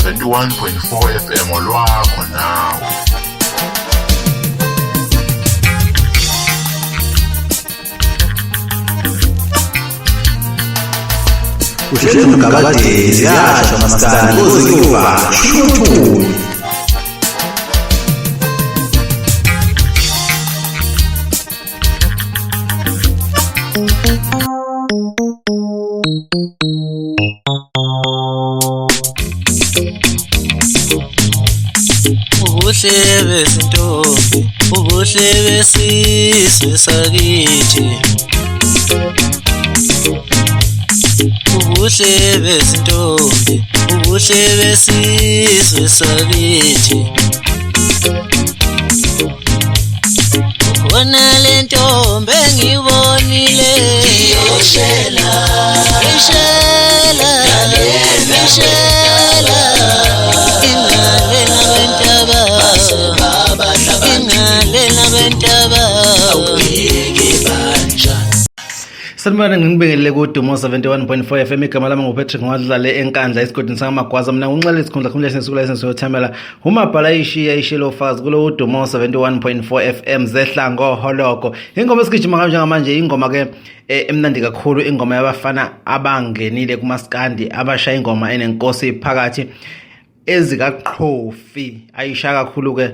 71.4 FM olwakho nawe. Uhlelo mgabade ziyasho maskani kuziyoba shuthu. Ubuhle bezintombi, ubuhle besizwe sakithi. Ubuhle bezintombi, ubuhle besizwe sakithi. Khona le ntombi engibonile iyoshela, ishela, ishela. Sanibona ngibingelele ku Udumo 71.4 FM igama lami nguPatrick Ngwadlale enkandla esigodini sangamagwaza mina unxele isikhundla khumule sensuku la sesiyothamela umabhala ishiya ishilo fazi kulo Udumo 71.4 FM Zehlangohologo. Ingoma esigijima kanje ngamanje ingoma ke emnandi kakhulu, ingoma yabafana abangenile kumaskandi abashaya ingoma enenkosi phakathi EZIKAQHOFI ayisha kakhulu ke